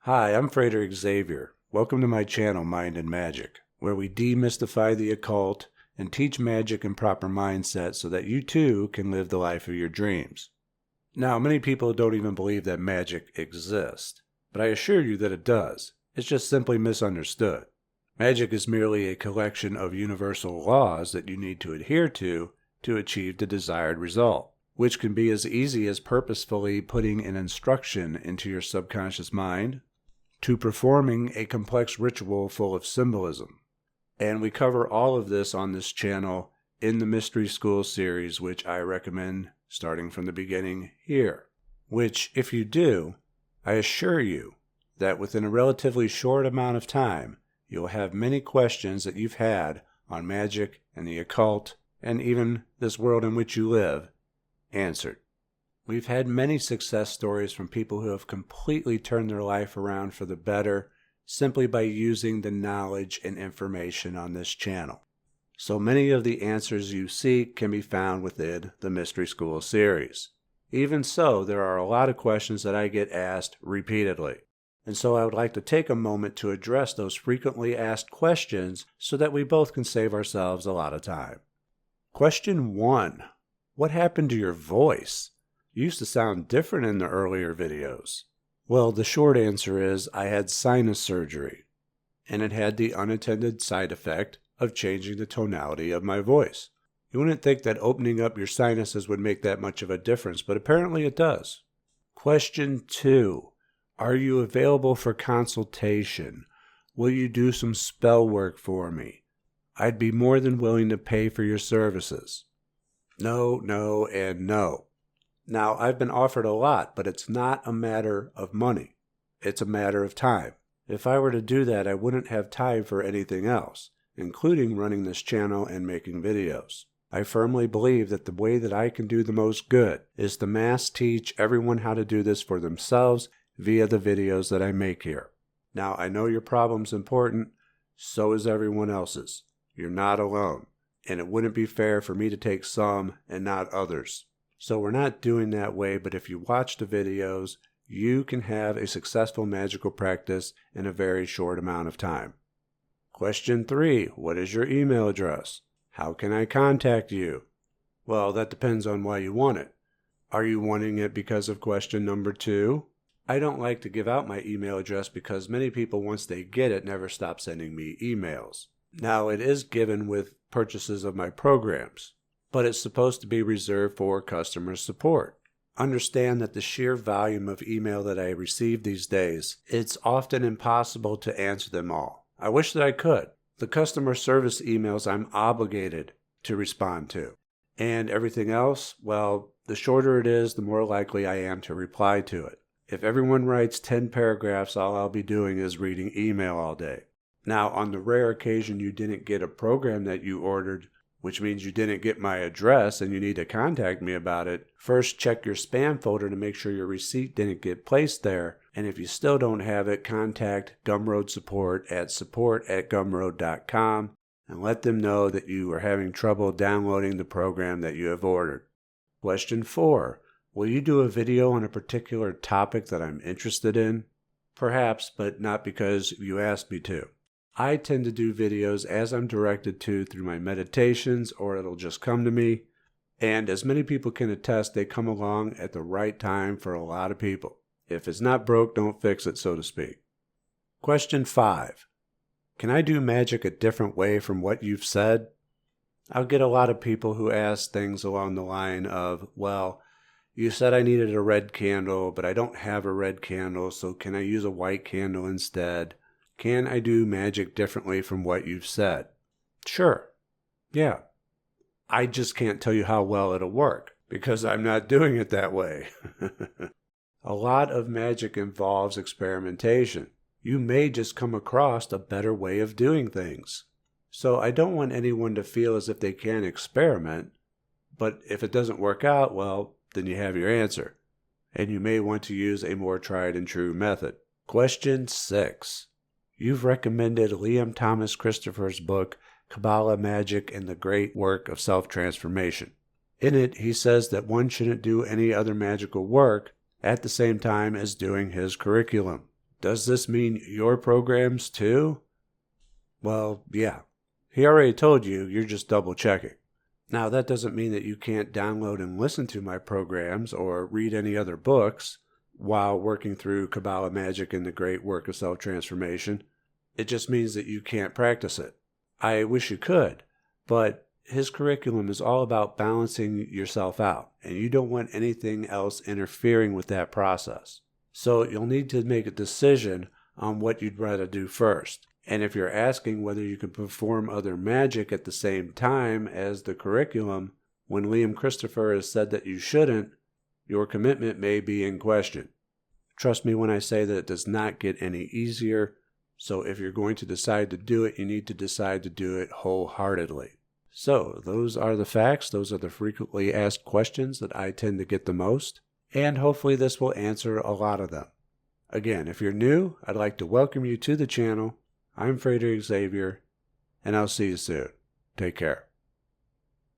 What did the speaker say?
Hi, I'm Frater Xavier. Welcome to my channel, MindandMagick, where we demystify the occult and teach magic and proper mindset so that you too can live the life of your dreams. Now, many people don't even believe that magic exists, but I assure you that it does. It's just simply misunderstood. Magic is merely a collection of universal laws that you need to adhere to achieve the desired result, which can be as easy as purposefully putting an instruction into your subconscious mind to performing a complex ritual full of symbolism. And we cover all of this on this channel in the Mystery School series, which I recommend starting from the beginning here. Which, if you do, I assure you that within a relatively short amount of time, you'll have many questions that you've had on magic and the occult and even this world in which you live answered. We've had many success stories from people who have completely turned their life around for the better simply by using the knowledge and information on this channel. So many of the answers you seek can be found within the Mystery School series. Even so, there are a lot of questions that I get asked repeatedly. And so I would like to take a moment to address those frequently asked questions so that we both can save ourselves a lot of time. Question 1. What happened to your voice? You used to sound different in the earlier videos. Well, the short answer is I had sinus surgery, and it had the unintended side effect of changing the tonality of my voice. You wouldn't think that opening up your sinuses would make that much of a difference, but apparently it does. Question 2. Are you available for consultation? Will you do some spell work for me? I'd be more than willing to pay for your services. No, no, and no. Now, I've been offered a lot, but it's not a matter of money. It's a matter of time. If I were to do that, I wouldn't have time for anything else, including running this channel and making videos. I firmly believe that the way that I can do the most good is to mass teach everyone how to do this for themselves via the videos that I make here. Now, I know your problem's important, so is everyone else's. You're not alone, and it wouldn't be fair for me to take some and not others. So we're not doing that way, but if you watch the videos, you can have a successful magical practice in a very short amount of time. Question 3. What is your email address? How can I contact you? Well, that depends on why you want it. Are you wanting it because of question number 2? I don't like to give out my email address because many people, once they get it, never stop sending me emails. Now, it is given with purchases of my programs, but it's supposed to be reserved for customer support. Understand that the sheer volume of email that I receive these days, it's often impossible to answer them all. I wish that I could. The customer service emails I'm obligated to respond to. And everything else, well, the shorter it is, the more likely I am to reply to it. If everyone writes 10 paragraphs, all I'll be doing is reading email all day. Now, on the rare occasion you didn't get a program that you ordered, which means you didn't get my address and you need to contact me about it, first check your spam folder to make sure your receipt didn't get placed there. And if you still don't have it, contact Gumroad Support at support@gumroad.com and let them know that you are having trouble downloading the program that you have ordered. Question 4. Will you do a video on a particular topic that I'm interested in? Perhaps, but not because you asked me to. I tend to do videos as I'm directed to through my meditations, or it'll just come to me. And as many people can attest, they come along at the right time for a lot of people. If it's not broke, don't fix it, so to speak. Question 5. Can I do magic a different way from what you've said? I'll get a lot of people who ask things along the line of, well, you said I needed a red candle, but I don't have a red candle, so can I use a white candle instead? Can I do magic differently from what you've said? Sure. Yeah. I just can't tell you how well it'll work, because I'm not doing it that way. A lot of magic involves experimentation. You may just come across a better way of doing things. So I don't want anyone to feel as if they can't experiment, but if it doesn't work out, well, then you have your answer. And you may want to use a more tried and true method. Question 6. You've recommended Liam Thomas Christopher's book, Kabbalah, Magick, and the Great Work of Self-Transformation. In it, he says that one shouldn't do any other magical work at the same time as doing his curriculum. Does this mean your programs too? Well, yeah. He already told you, you're just double checking. Now, that doesn't mean that you can't download and listen to my programs or read any other books while working through Kabbalah, Magick, and the great work of self-transformation. It just means that you can't practice it. I wish you could, but his curriculum is all about balancing yourself out, and you don't want anything else interfering with that process. So you'll need to make a decision on what you'd rather do first. And if you're asking whether you can perform other magic at the same time as the curriculum, when Liam Christopher has said that you shouldn't, your commitment may be in question. Trust me when I say that it does not get any easier, so if you're going to decide to do it, you need to decide to do it wholeheartedly. So, those are the facts. Those are the frequently asked questions that I tend to get the most, and hopefully this will answer a lot of them. Again, if you're new, I'd like to welcome you to the channel. I'm Frater Xavier, and I'll see you soon. Take care.